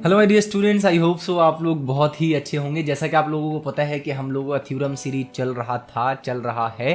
Hello my dear students, I hope so आप लोग बहुत ही अच्छे होंगे। जैसा कि आप लोगों को पता है कि हम लोगों का थ्योरम सीरीज चल रहा है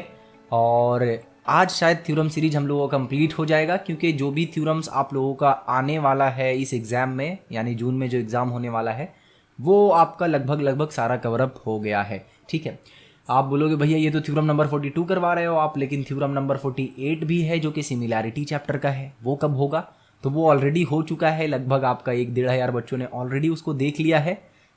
और आज शायद थ्योरम सीरीज हम लोगों का कंप्लीट हो जाएगा, क्योंकि जो भी थ्योरम्स आप लोगों का आने वाला है इस एग्ज़ाम में, यानी जून में जो एग्ज़ाम होने वाला है वो आपका लगभग सारा कवर अप हो गया है। ठीक है, आप बोलोगे भैया ये तो थ्योरम नंबर 42 करवा रहे हो आप, लेकिन थ्योरम नंबर 48 भी है जो कि सिमिलैरिटी चैप्टर का है, वो कब होगा? तो वो ऑलरेडी हो चुका है, लगभग आपका 1-1.5 हज़ार बच्चों ने ऑलरेडी उसको देख लिया है।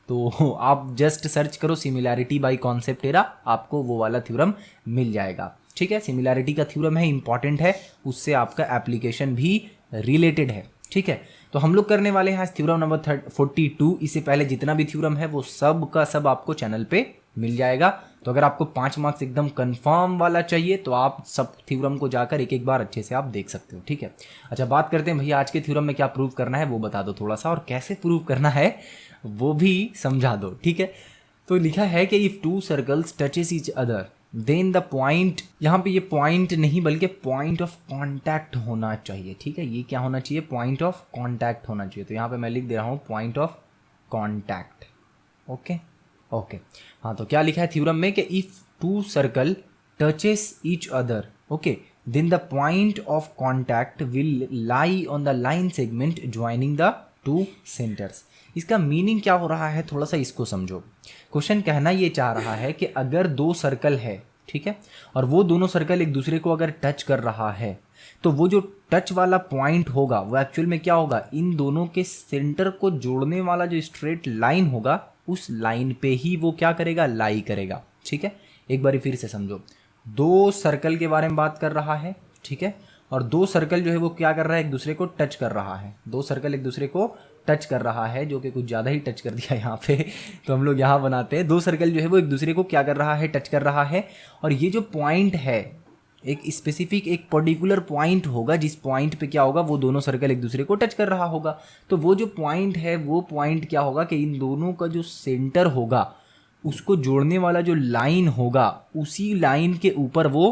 तो आप जस्ट सर्च करो सिमिलैरिटी बाय कॉन्सेप्ट एरा, आपको वो वाला थ्योरम मिल जाएगा। ठीक है, सिमिलैरिटी का थ्योरम है, इंपॉर्टेंट है, उससे आपका एप्लीकेशन भी रिलेटेड है। ठीक है, तो हम लोग करने वाले हैं आज थ्योरम नंबर 42। इससे पहले जितना भी थ्योरम है वो सब का सब आपको चैनल पे मिल जाएगा। तो अगर आपको 5 मार्क्स एकदम कंफर्म वाला चाहिए तो आप सब थ्योरम को जाकर एक एक बार अच्छे से आप देख सकते हो। ठीक है, अच्छा बात करते हैं भैया आज के थ्योरम में क्या प्रूव करना है वो बता दो थोड़ा सा, और कैसे प्रूव करना है वो भी समझा दो। ठीक है, तो लिखा है कि if to circles touches each other than the point, यहाँ पे ये पॉइंट नहीं बल्कि पॉइंट ऑफ कॉन्टैक्ट होना चाहिए। ठीक है, ये क्या होना चाहिए? पॉइंट ऑफ कॉन्टैक्ट होना चाहिए। तो यहाँ पे मैं लिख दे रहा हूँ point of contact. Okay okay, हाँ तो क्या लिखा है थ्योरम में कि if two circle touches each other, okay, then the point of contact will lie on the line segment joining the two centres. इसका मीनिंग क्या हो रहा है, थोड़ा सा इसको समझो। क्वेश्चन कहना ये चाह रहा है कि अगर दो सर्कल है, ठीक है, और वो दोनों सर्कल एक दूसरे को अगर टच कर रहा है तो वो जो टच वाला पॉइंट होगा वो एक्चुअल में क्या होगा, इन दोनों के सेंटर को जोड़ने वाला जो स्ट्रेट लाइन होगा उस लाइन पे ही वो क्या करेगा, लाई करेगा। ठीक है, एक बार फिर से समझो, दो सर्कल के बारे में बात कर रहा है, ठीक है, और दो सर्कल जो है वो क्या कर रहा है, एक दूसरे को टच कर रहा है। दो सर्कल एक दूसरे को टच कर रहा है, जो कि कुछ ज़्यादा ही टच कर दिया यहाँ पे तो हम लोग यहाँ बनाते हैं, दो सर्कल जो है वो एक दूसरे को क्या कर रहा है, टच कर रहा है। और ये जो पॉइंट है एक स्पेसिफिक एक पर्टिकुलर पॉइंट होगा, जिस पॉइंट पे क्या होगा, वो दोनों सर्कल एक दूसरे को टच कर रहा होगा। तो वो जो पॉइंट है वो पॉइंट क्या होगा कि इन दोनों का जो सेंटर होगा उसको जोड़ने वाला जो लाइन होगा उसी लाइन के ऊपर वो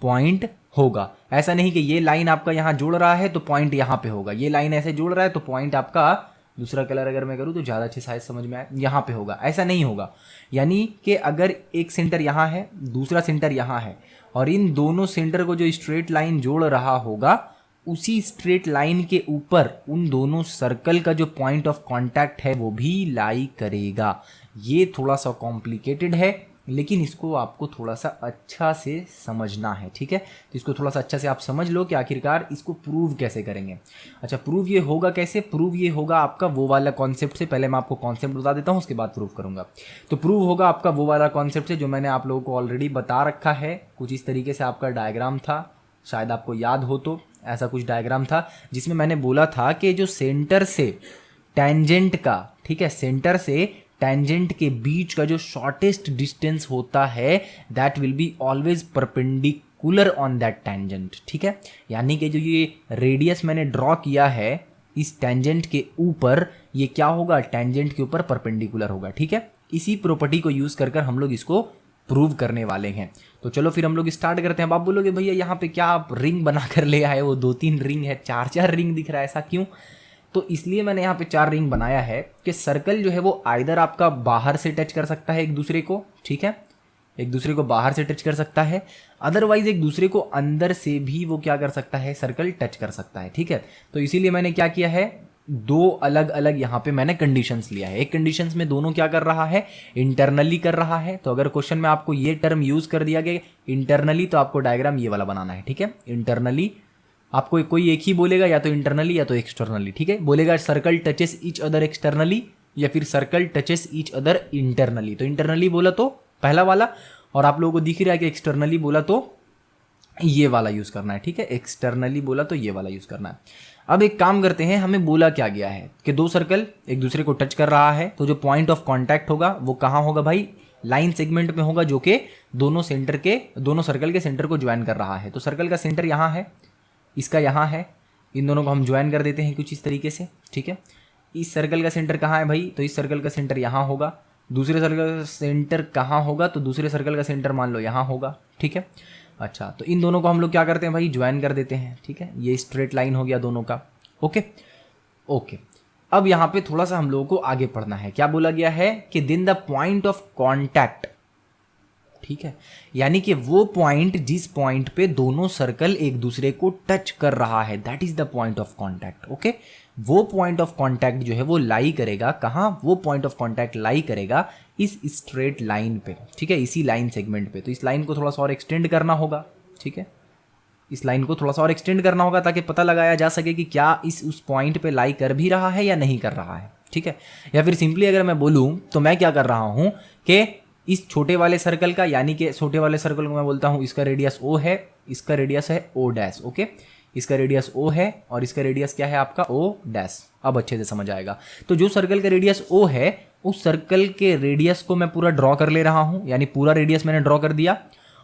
पॉइंट होगा। ऐसा नहीं कि ये लाइन आपका यहाँ जोड़ रहा है तो पॉइंट यहाँ पे होगा, ये लाइन ऐसे जोड़ रहा है तो पॉइंट आपका, दूसरा कलर अगर मैं करूँ तो ज़्यादा अच्छे शायद समझ में आए, यहाँ पे होगा। ऐसा नहीं होगा, यानी कि अगर एक सेंटर यहाँ है दूसरा सेंटर यहाँ है और इन दोनों सेंटर को जो स्ट्रेट लाइन जोड़ रहा होगा उसी स्ट्रेट लाइन के ऊपर उन दोनों सर्कल का जो पॉइंट ऑफ कांटेक्ट है वो भी लाई करेगा। ये थोड़ा सा कॉम्प्लिकेटेड है लेकिन इसको आपको थोड़ा सा अच्छा से समझना है। ठीक है, तो इसको थोड़ा सा अच्छा से आप समझ लो कि आखिरकार इसको प्रूव कैसे करेंगे। अच्छा, प्रूव ये होगा कैसे? प्रूव ये होगा आपका वो वाला कॉन्सेप्ट से, पहले मैं आपको कॉन्सेप्ट बता देता हूँ उसके बाद प्रूव करूँगा। तो प्रूव होगा आपका वो वाला कॉन्सेप्ट से जो मैंने आप लोगों को ऑलरेडी बता रखा है। कुछ इस तरीके से आपका डायग्राम था, शायद आपको याद हो तो ऐसा कुछ डायग्राम था जिसमें मैंने बोला था कि जो सेंटर से टेंजेंट का, ठीक है, सेंटर से टेंजेंट के बीच का जो शॉर्टेस्ट डिस्टेंस होता है that will be always perpendicular on that tangent. ठीक है, यानी कि जो ये रेडियस मैंने ड्रॉ किया है इस टेंजेंट के ऊपर, ये क्या होगा, टेंजेंट के ऊपर परपेंडिकुलर होगा। ठीक है, इसी प्रॉपर्टी को यूज कर कर हम लोग इसको प्रूव करने वाले हैं। तो चलो फिर हम लोग स्टार्ट करते हैं। अब आप बोलोगे भैया यहाँ पे क्या आप रिंग बना कर ले आए, वो 2-3 रिंग है, 4-4 रिंग दिख रहा है, ऐसा क्यों? तो इसलिए मैंने यहाँ पे 4 रिंग बनाया है कि सर्कल जो है वो आइदर आपका बाहर से टच कर सकता है एक दूसरे को, ठीक है, एक दूसरे को बाहर से टच कर सकता है, अदरवाइज एक दूसरे को अंदर से भी वो क्या कर सकता है, सर्कल टच कर सकता है। ठीक है, तो इसीलिए मैंने क्या किया है, दो अलग अलग यहाँ पे मैंने कंडीशंस लिया है। एक कंडीशंस में दोनों क्या कर रहा है, इंटरनली कर रहा है। तो अगर क्वेश्चन में आपको ये टर्म यूज कर दिया गया इंटरनली तो आपको डायग्राम ये वाला बनाना है। ठीक है, इंटरनली आपको कोई एक ही बोलेगा, या तो इंटरनली या तो एक्सटर्नली। ठीक है, बोलेगा circle touches each other externally या फिर circle touches each other internally. तो इंटरनली बोला तो पहला वाला, और आप लोगों को दिख रहा है कि एक्सटर्नली बोला तो ये वाला यूज करना है। ठीक है, एक्सटर्नली बोला तो ये वाला यूज करना है। अब एक काम करते हैं, हमें बोला क्या गया है कि दो सर्कल एक दूसरे को टच कर रहा है, तो जो पॉइंट ऑफ कांटेक्ट होगा वो कहाँ होगा भाई, लाइन सेगमेंट में होगा, जो कि दोनों सर्कल के सेंटर को ज्वाइन कर रहा है। तो सर्कल का सेंटर यहाँ है, इसका यहाँ है, इन दोनों को हम ज्वाइन कर देते हैं कुछ इस तरीके से। ठीक है, इस सर्कल का सेंटर कहाँ है भाई, तो इस सर्कल का सेंटर यहाँ होगा। दूसरे सर्कल का सेंटर कहाँ होगा, तो दूसरे सर्कल का सेंटर मान लो यहाँ होगा। ठीक है, अच्छा, तो इन दोनों को हम लोग क्या करते हैं भाई, ज्वाइन कर देते हैं। ठीक है, ये स्ट्रेट लाइन हो गया दोनों का। ओके ओके, अब यहाँ पे थोड़ा सा हम लोगों को आगे पढ़ना है। क्या बोला गया है कि then the point of contact, ठीक है, यानी कि वो पॉइंट जिस पॉइंट पे दोनों सर्कल एक दूसरे को टच कर रहा है, that is the point of contact. Okay, वो पॉइंट ऑफ कॉन्टैक्ट जो है वो लाई करेगा कहाँ, वो पॉइंट ऑफ कॉन्टैक्ट लाई करेगा इस स्ट्रेट लाइन पे, ठीक है, इसी लाइन सेगमेंट पे। तो इस लाइन को थोड़ा सा और एक्सटेंड करना होगा, ठीक है, इस लाइन को थोड़ा सा और एक्सटेंड करना होगा ताकि पता लगाया जा सके कि क्या इस उस पॉइंट पे लाई कर भी रहा है या नहीं कर रहा है, ठीक है। या फिर सिंपली अगर मैं बोलूँ तो मैं क्या कर रहा हूँ कि इस छोटे वाले सर्कल का, यानी कि छोटे वाले सर्कल को मैं बोलता हूँ इसका रेडियस O है, इसका रेडियस है O डैश, ओके, इसका रेडियस O है और इसका रेडियस क्या है आपका O डैश। अब अच्छे से समझ आएगा। तो जो सर्कल का रेडियस O है उस सर्कल के रेडियस को मैं पूरा ड्रॉ कर ले रहा हूँ, यानी पूरा रेडियस मैंने ड्रॉ कर दिया,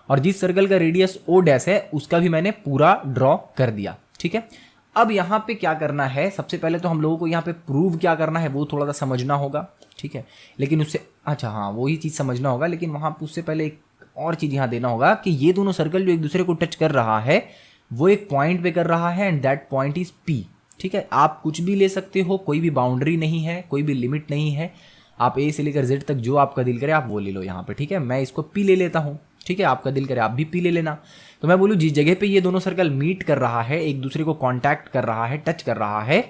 और जिस सर्कल का रेडियस O डैश है उसका भी मैंने पूरा ड्रॉ कर दिया, ठीक है। अब यहाँ पे क्या करना है, सबसे पहले तो हम लोगों को यहाँ पे प्रूव क्या करना है वो थोड़ा सा समझना होगा, ठीक है। लेकिन उससे अच्छा हाँ वही चीज़ समझना होगा, लेकिन वहाँ उससे पहले एक और चीज़ यहाँ देना होगा कि ये दोनों सर्कल जो एक दूसरे को टच कर रहा है वो एक पॉइंट पे कर रहा है and that point is P, ठीक है। आप कुछ भी ले सकते हो, कोई भी बाउंड्री नहीं है, कोई भी लिमिट नहीं है, आप A से लेकर Z तक जो आपका दिल करे आप वो ले लो यहाँ पे, ठीक है। मैं इसको P ले लेता हूँ, ठीक है, आपका दिल करे आप भी P ले लेना। तो मैं बोलूँ जिस जगह पे ये दोनों सर्कल मीट कर रहा है, एक दूसरे को कांटेक्ट कर रहा है, टच कर रहा है,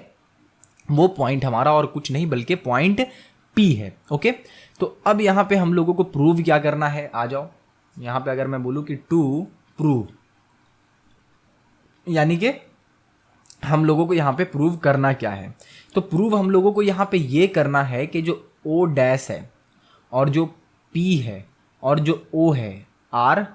वो पॉइंट हमारा और कुछ नहीं बल्कि पॉइंट P है, ओके। तो अब यहाँ पे हम लोगों को प्रूव क्या करना है, आ जाओ यहाँ पे। अगर मैं बोलूँ कि टू प्रूव, यानी कि हम लोगों को यहाँ पे प्रूव करना क्या है, तो प्रूव हम लोगों को यहाँ पे ये करना है कि जो O डैश है और जो P है और जो O है आर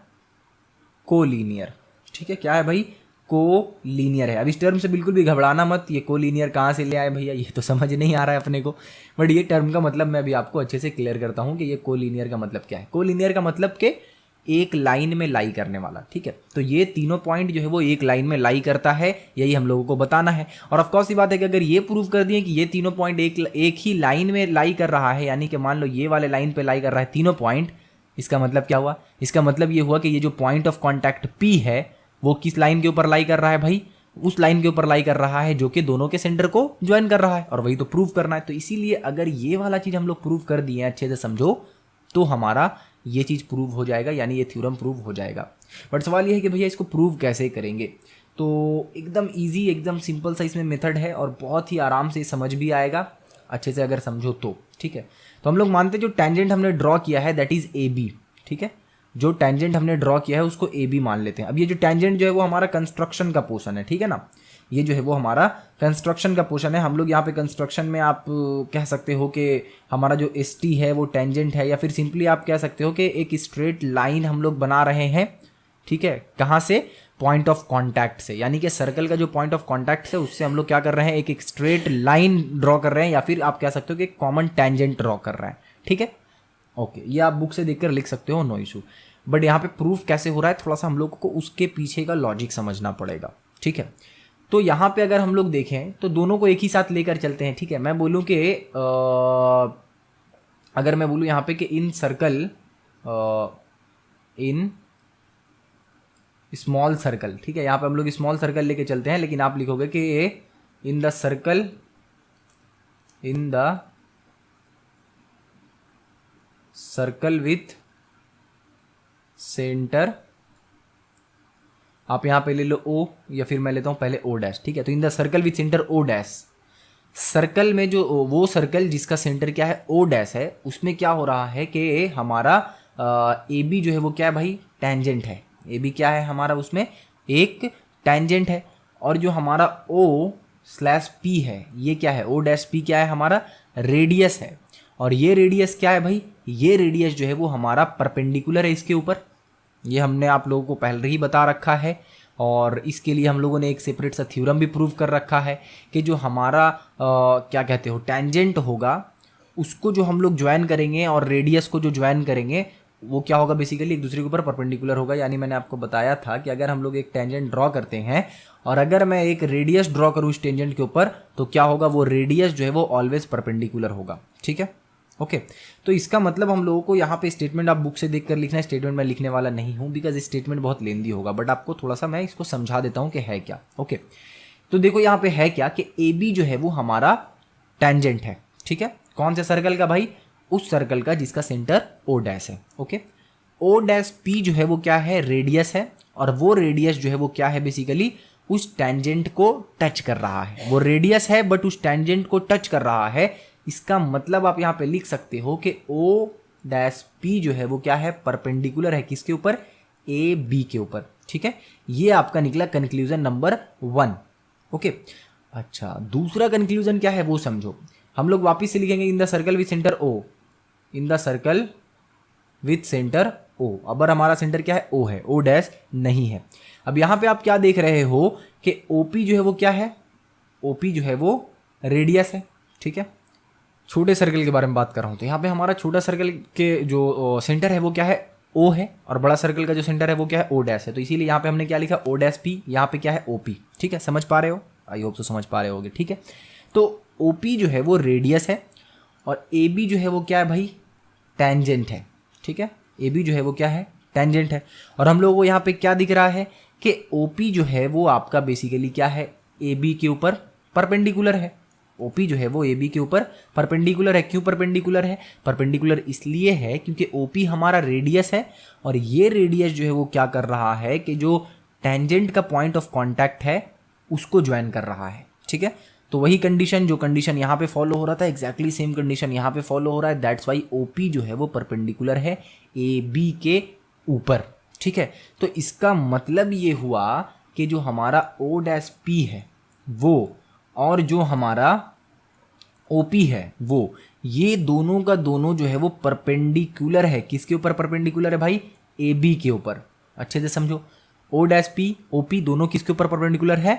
कोलीनियर, ठीक है। क्या है भाई, कोलीनियर है। अब इस टर्म से बिल्कुल भी घबराना मत, ये कोलीनियर कहाँ से ले आए भैया, ये तो समझ नहीं आ रहा है अपने को, बट ये टर्म का मतलब मैं अभी आपको अच्छे से क्लियर करता हूँ कि ये कोलीनियर का मतलब क्या है। कोलीनियर का मतलब कि एक लाइन में लाई करने वाला, ठीक है। तो ये तीनों पॉइंट जो है वो एक लाइन में लाई करता है, यही हम लोगों को बताना है। और ऑफकोर्स ये बात है कि अगर ये प्रूव कर दिए कि ये तीनों पॉइंट एक ही लाइन में लाई कर रहा है, यानी कि मान लो ये वाले लाइन पे लाई कर रहा है तीनों पॉइंट, इसका मतलब क्या हुआ, इसका मतलब ये हुआ कि ये जो पॉइंट ऑफ कॉन्टैक्ट P है वो किस लाइन के ऊपर लाई कर रहा है भाई, उस लाइन के ऊपर लाई कर रहा है जो कि दोनों के सेंटर को ज्वाइन कर रहा है, और वही तो प्रूव करना है। तो इसीलिए अगर ये वाला चीज़ हम लोग प्रूव कर दिए हैं, अच्छे से समझो, तो हमारा ये चीज़ प्रूव हो जाएगा, यानी ये थ्योरम प्रूव हो जाएगा। बट सवाल ये है कि भैया इसको प्रूव कैसे करेंगे। तो एकदम ईजी, एकदम सिंपल सा इसमें मेथड है और बहुत ही आराम से समझ भी आएगा अच्छे से अगर समझो तो, ठीक है। तो हम लोग मानते हैं जो टेंजेंट हमने ड्रॉ किया है दैट इज AB, ठीक है। जो टेंजेंट हमने ड्रॉ किया है उसको AB मान लेते हैं। अब ये जो टेंजेंट जो है वो हमारा कंस्ट्रक्शन का पोर्शन है, ठीक है ना, ये जो है वो हमारा कंस्ट्रक्शन का पोर्शन है। हम लोग यहाँ पे कंस्ट्रक्शन में आप कह सकते हो कि हमारा जो ST है वो टेंजेंट है, या फिर सिंपली आप कह सकते हो कि एक स्ट्रेट लाइन हम लोग बना रहे हैं, ठीक है। कहाँ से, पॉइंट ऑफ कॉन्टैक्ट से, यानी कि सर्कल का जो पॉइंट ऑफ कॉन्टैक्ट है उससे हम लोग क्या कर रहे हैं, एक स्ट्रेट लाइन ड्रॉ कर रहे हैं, या फिर आप कह सकते हो कि कॉमन टेंजेंट ड्रॉ कर रहे हैं, ठीक है। ओके, ये आप बुक से देखकर लिख सकते हो, नो इशू। बट यहाँ पे प्रूफ कैसे हो रहा है थोड़ा सा हम लोग को उसके पीछे का लॉजिक समझना पड़ेगा, ठीक है। तो यहाँ पे अगर हम लोग देखें तो दोनों को एक ही साथ लेकर चलते हैं, ठीक है। मैं बोलूँ कि अगर मैं बोलूँ यहाँ पे कि इन सर्कल, इन स्मॉल सर्कल, ठीक है, यहाँ पे हम लोग स्मॉल सर्कल लेके चलते हैं, लेकिन आप लिखोगे कि इन the circle, in the circle with centre, आप यहाँ पे ले लो O, या फिर मैं लेता हूँ पहले O डैश, ठीक है। तो इन the circle with centre O dash, circle में जो वो सर्कल जिसका सेंटर क्या है O डैश है, उसमें क्या हो रहा है कि हमारा AB जो है वो क्या है भाई, टेंजेंट है। AB क्या है हमारा, उसमें एक टेंजेंट है। और जो हमारा O/P है ये क्या है, O-P क्या है हमारा, रेडियस है। और ये रेडियस क्या है भाई, ये रेडियस जो है वो हमारा परपेंडिकुलर है इसके ऊपर, ये हमने आप लोगों को पहले ही बता रखा है। और इसके लिए हम लोगों ने एक सेपरेट सा थ्योरम भी प्रूव कर रखा है कि जो हमारा क्या कहते हो टेंजेंट होगा उसको जो हम लोग ज्वाइन करेंगे और रेडियस को जो ज्वाइन करेंगे वो क्या होगा, बेसिकली एक दूसरे के ऊपर परपेंडिकुलर होगा। यानी मैंने आपको बताया था कि अगर हम लोग एक टेंजेंट ड्रॉ करते हैं और अगर मैं एक रेडियस ड्रॉ करूँ इस टेंजेंट के ऊपर तो क्या होगा, वो रेडियस जो है वो ऑलवेज परपेंडिकुलर होगा, ठीक है। ओके, तो इसका मतलब हम लोगों को यहाँ पे स्टेटमेंट आप बुक से देखकर लिखना है, स्टेटमेंट मैं लिखने वाला नहीं हूँ बिकॉज स्टेटमेंट बहुत लेंदी होगा, बट आपको थोड़ा सा मैं इसको समझा देता हूँ कि है क्या। ओके, तो देखो यहाँ पे है क्या कि AB जो है वो हमारा टेंजेंट है, ठीक है। कौन से सर्कल का भाई? उस सर्कल का जिसका सेंटर ओ डैश है, ओके। ओ डैश पी जो है वो क्या है? रेडियस है, और वो रेडियस जो है वो क्या है? बेसिकली उस टेंजेंट को टच कर रहा है। वो रेडियस है बट उस टेंजेंट को टच कर रहा है। इसका मतलब आप यहाँ पे लिख सकते हो कि ओ डैश पी जो है वो क्या है? परपेंडिकुलर है किसके ऊपर? ए बी के ऊपर, ठीक है। ये आपका निकला कंक्लूजन नंबर 1, ओके। अच्छा, दूसरा कंक्लूजन क्या है वो समझो। हम लोग वापिस से लिखेंगे in the circle with centre O, in the circle with centre O. अब हमारा सेंटर क्या है? ओ है, ओ डैश नहीं है। अब यहां पे आप क्या देख रहे हो कि ओपी जो है वो क्या है? ओपी जो है वो रेडियस है, ठीक है। छोटे सर्कल के बारे में बात कर रहा हूं तो यहाँ पे हमारा छोटा सर्कल के जो सेंटर है वो क्या है? ओ है, और बड़ा सर्कल का जो सेंटर है वो क्या है? ओ डैश है। तो इसीलिए यहाँ पे हमने क्या लिखा? O dash P. यहाँ पे क्या है? ओपी, ठीक है। समझ पा रहे हो? आई होप तो समझ पा रहे होगे, ठीक है। तो ओपी जो है वो रेडियस है, और ए बी जो है वो क्या है भाई? टेंजेंट है, ठीक है। ए बी जो है वो क्या है? टेंजेंट है। और हम लोगों को यहाँ पे क्या दिख रहा है कि ओपी जो है वो आपका बेसिकली क्या है? ए बी के ऊपर परपेंडिकुलर है। ओपी जो है वो ए बी के ऊपर परपेंडिकुलर है। क्यों परपेंडिकुलर है? परपेंडिकुलर इसलिए है क्योंकि ओपी हमारा रेडियस है, और ये रेडियस जो है वो क्या कर रहा है कि जो टेंजेंट का पॉइंट ऑफ कॉन्टैक्ट है उसको ज्वाइन कर रहा है, ठीक है। तो वही कंडीशन, जो कंडीशन यहाँ पे फॉलो हो रहा था, एग्जैक्टली सेम कंडीशन यहाँ पे फॉलो हो रहा है। दैट्स वाई ओपी जो है वो परपेंडिकुलर है ए बी के ऊपर, ठीक है। तो इसका मतलब ये हुआ कि जो हमारा ओ डैश पी है वो, और जो हमारा ओपी है वो, ये दोनों का दोनों जो है वो परपेंडिकुलर है। किसके ऊपर परपेंडिकुलर है भाई? ए बी के ऊपर। अच्छे से समझो, O dash P O P दोनों किसके ऊपर परपेंडिकुलर है?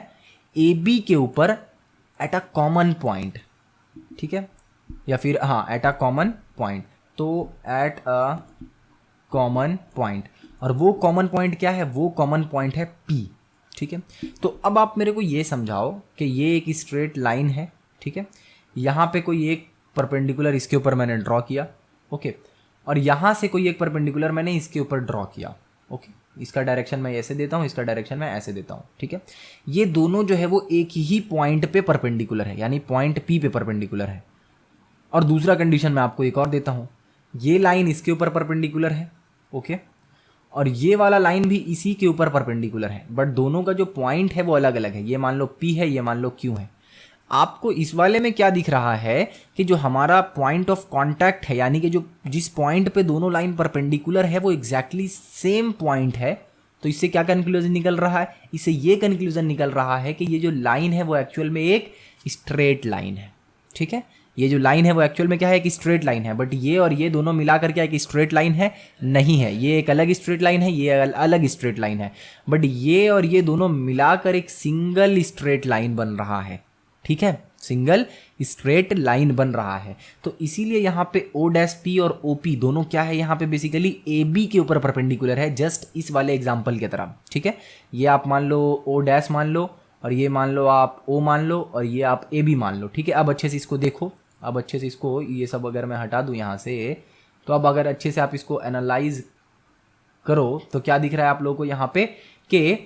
ए बी के ऊपर एट अ कॉमन पॉइंट, ठीक है। या फिर हाँ, एट अ कॉमन पॉइंट। तो एट अ कॉमन पॉइंट, और वो कॉमन पॉइंट क्या है? वो कॉमन पॉइंट है पी, ठीक है। तो अब आप मेरे को ये समझाओ कि ये एक स्ट्रेट लाइन है, ठीक है। यहाँ पे कोई एक परपेंडिकुलर इसके ऊपर मैंने ड्रॉ किया, ओके, और यहाँ से कोई एक परपेंडिकुलर मैंने इसके ऊपर ड्रॉ किया, ओके। इसका डायरेक्शन मैं ऐसे देता हूँ, इसका डायरेक्शन मैं ऐसे देता हूँ, ठीक है। ये दोनों जो है वो एक ही पॉइंट पे परपेंडिकुलर है, यानी पॉइंट पी पे परपेंडिकुलर है। और दूसरा कंडीशन मैं आपको एक और देता हूँ, ये लाइन इसके ऊपर परपेंडिकुलर है, ओके, और ये वाला लाइन भी इसी के ऊपर परपेंडिकुलर है, बट दोनों का जो पॉइंट है वो अलग अलग है। ये मान लो P है, ये मान लो Q है। आपको इस वाले में क्या दिख रहा है कि जो हमारा पॉइंट ऑफ कांटेक्ट है, यानी कि जो जिस पॉइंट पे दोनों लाइन परपेंडिकुलर है वो एग्जैक्टली सेम पॉइंट है। तो इससे क्या कंक्लूजन निकल रहा है? इससे ये कंक्लूजन निकल रहा है कि ये जो लाइन है वो एक्चुअल में एक स्ट्रेट लाइन है, ठीक है। ये जो लाइन है वो एक्चुअल में क्या है? एक स्ट्रेट लाइन है, बट ये और ये दोनों मिलाकर क्या एक स्ट्रेट लाइन है? नहीं है। ये एक अलग स्ट्रेट लाइन है, ये अलग स्ट्रेट लाइन है, बट ये और ये दोनों मिलाकर एक सिंगल स्ट्रेट लाइन बन रहा है, ठीक है। सिंगल स्ट्रेट लाइन बन रहा है। तो इसीलिए यहाँ पे ओ डैश पी और ओ पी दोनों क्या है? यहाँ पे बेसिकली ए बी के ऊपर परपेंडिकुलर है, जस्ट इस वाले एग्जाम्पल की तरह, ठीक है। ये आप मान लो ओ डैश मान लो, और ये मान लो आप ओ मान लो, और ये आप ए बी मान लो, ठीक है। अब अच्छे से इसको देखो, अब अच्छे से इसको, ये सब अगर मैं हटा दूँ यहाँ से, तो अब अगर अच्छे से आप इसको एनालाइज करो तो क्या दिख रहा है आप लोगों को यहाँ पे कि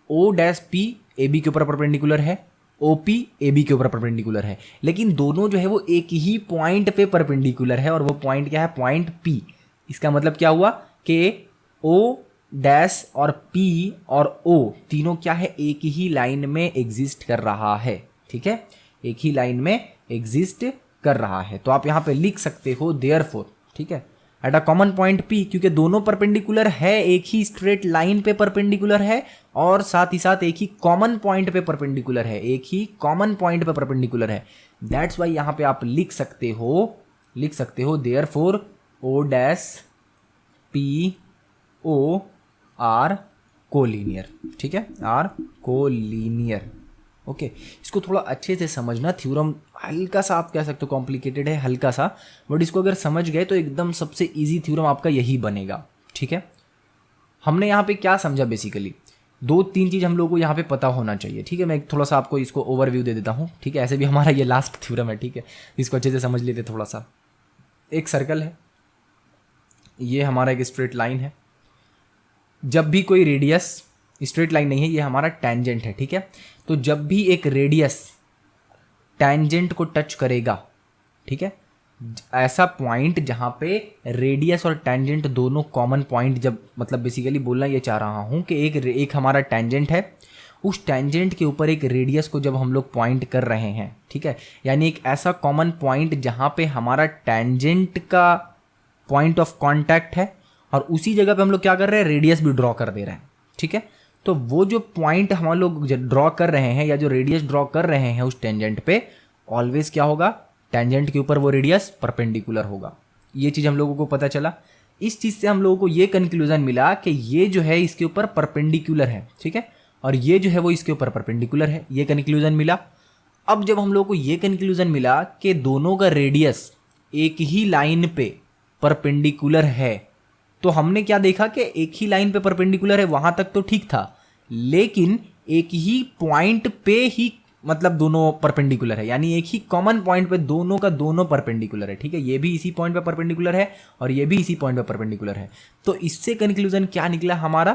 O dash P A B के ऊपर परपेंडिकुलर है, ओ पी ए बी के ऊपर परपेंडिकुलर है, लेकिन दोनों जो है वो एक ही पॉइंट पे परपेंडिकुलर है, और वो पॉइंट क्या है? Point P. इसका मतलब क्या हुआ कि ओ डैश और पी और ओ तीनों क्या है? एक ही लाइन में एग्जिस्ट कर रहा है, ठीक है। एक ही लाइन में एग्जिस्ट कर रहा है। तो आप यहाँ पे लिख सकते हो देयरफॉर, ठीक है, at a common point P, क्योंकि दोनों परपेंडिकुलर है, एक ही स्ट्रेट लाइन पे परपेंडिकुलर है, और साथ ही साथ एक ही कॉमन पॉइंट पे परपेंडिकुलर है, एक ही कॉमन पॉइंट पे परपेंडिकुलर है। दैट्स वाई यहाँ पे आप लिख सकते हो therefore O dash P O are collinear, ठीक है, आर कोलिनियर, ओके। इसको थोड़ा अच्छे से समझना। थ्योरम हल्का सा आप कह सकते हो कॉम्प्लिकेटेड है, हल्का सा, बट इसको अगर समझ गए तो एकदम सबसे इजी थ्योरम आपका यही बनेगा, ठीक है। हमने यहाँ पे क्या समझा? बेसिकली 2-3 चीज़ हम लोगों को यहाँ पे पता होना चाहिए, ठीक है। मैं थोड़ा सा आपको इसको ओवरव्यू दे देता हूँ, ठीक है। ऐसे भी हमारा ये लास्ट थ्योरम है, ठीक है, इसको अच्छे से समझ लेते थोड़ा सा। एक सर्कल है, ये हमारा एक स्ट्रेट लाइन है। जब भी कोई रेडियस, स्ट्रेट लाइन नहीं है, ये हमारा टेंजेंट है, ठीक है। तो जब भी एक रेडियस टेंजेंट को टच करेगा, ठीक है, ऐसा पॉइंट जहाँ पे रेडियस और टेंजेंट दोनों कॉमन पॉइंट, जब मतलब बेसिकली बोलना ये चाह रहा हूँ कि एक हमारा टेंजेंट है, उस टेंजेंट के ऊपर एक रेडियस को जब हम लोग पॉइंट कर रहे हैं, ठीक है, यानी एक ऐसा कॉमन पॉइंट जहाँ पे हमारा टेंजेंट का पॉइंट ऑफ कांटेक्ट है और उसी जगह पे हम लोग क्या कर रहे हैं, रेडियस भी ड्रॉ कर दे रहे हैं, ठीक है। तो वो जो पॉइंट हम लोग ड्रॉ कर रहे हैं या जो रेडियस ड्रॉ कर रहे हैं उस टेंजेंट पे, ऑलवेज क्या होगा, टेंजेंट के ऊपर वो रेडियस परपेंडिकुलर होगा। ये चीज़ हम लोगों को पता चला। इस चीज़ से हम लोगों को ये कंक्लूजन मिला कि ये जो है इसके ऊपर परपेंडिकुलर है, ठीक है, और ये जो है वो इसके ऊपर परपेंडिकुलर है, ये कंक्लूजन मिला। अब जब हम लोगों को ये कंक्लूजन मिला कि दोनों का रेडियस एक ही लाइन पे परपेंडिकुलर है, तो हमने क्या देखा कि एक ही लाइन पे परपेंडिकुलर है, वहां तक तो ठीक था, लेकिन एक ही पॉइंट पे ही मतलब दोनों परपेंडिकुलर है, यानी एक ही कॉमन पॉइंट पे दोनों का दोनों परपेंडिकुलर है, ठीक है, ये भी इसी पॉइंट पे परपेंडिकुलर है और ये भी इसी पॉइंट पे परपेंडिकुलर है। तो इससे कंक्लूजन क्या निकला हमारा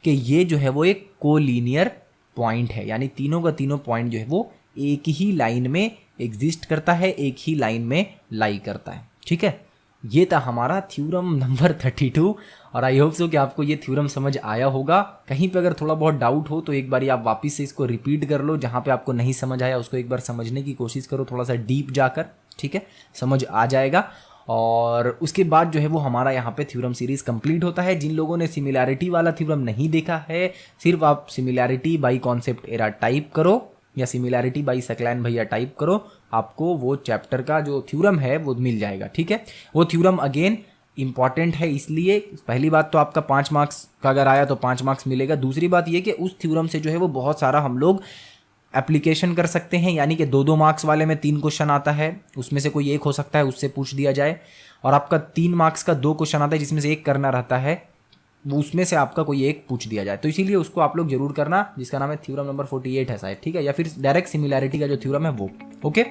कि ये जो है वो एक कोलिनियर पॉइंट है, यानी तीनों का तीनों पॉइंट जो है वो एक ही लाइन में एग्जिस्ट करता है, एक ही लाइन में लाई करता है, ठीक है। ये था हमारा थ्योरम नंबर 32 और आई होप सो कि आपको ये थ्योरम समझ आया होगा। कहीं पे अगर थोड़ा बहुत डाउट हो तो एक बार आप वापस से इसको रिपीट कर लो, जहाँ पे आपको नहीं समझ आया उसको एक बार समझने की कोशिश करो, थोड़ा सा डीप जाकर, ठीक है, समझ आ जाएगा। और उसके बाद जो है वो हमारा यहाँ पे थ्योरम सीरीज कंप्लीट होता है। जिन लोगों ने सिमिलैरिटी वाला थ्योरम नहीं देखा है, सिर्फ आप similarity by concept era type करो या सिमिलैरिटी बाई सकलैन भैया टाइप करो, आपको वो चैप्टर का जो थ्योरम है वो मिल जाएगा, ठीक है। वो थ्योरम अगेन इंपॉर्टेंट है, इसलिए पहली बात तो आपका 5 मार्क्स का अगर आया तो 5 मार्क्स मिलेगा। दूसरी बात ये कि उस थ्योरम से जो है वो बहुत सारा हम लोग एप्लीकेशन कर सकते हैं, यानी कि 2-2 मार्क्स वाले में 3 क्वेश्चन आता है, उसमें से कोई एक हो सकता है, उससे पूछ दिया जाए, और आपका 3 मार्क्स का 2 क्वेश्चन आता है जिसमें से एक करना रहता है, वो उसमें से आपका कोई एक पूछ दिया जाए। तो इसीलिए उसको आप लोग जरूर करना, जिसका नाम है थ्योरम नंबर 48 है शायद, ठीक है, या फिर डायरेक्ट सिमिलैरिटी का जो थ्योरम है वो। ओके,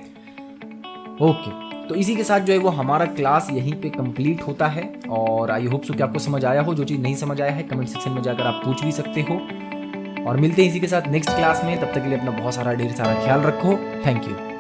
तो इसी के साथ जो है वो हमारा क्लास यहीं पे कंप्लीट होता है। और आई होप सो कि आपको समझ आया हो। जो चीज़ नहीं समझ आया है कमेंट सेक्शन में जाकर आप पूछ भी सकते हो। और मिलते हैं इसी के साथ नेक्स्ट क्लास में, तब तक के लिए अपना बहुत सारा ढेर सारा ख्याल रखो। Thank you.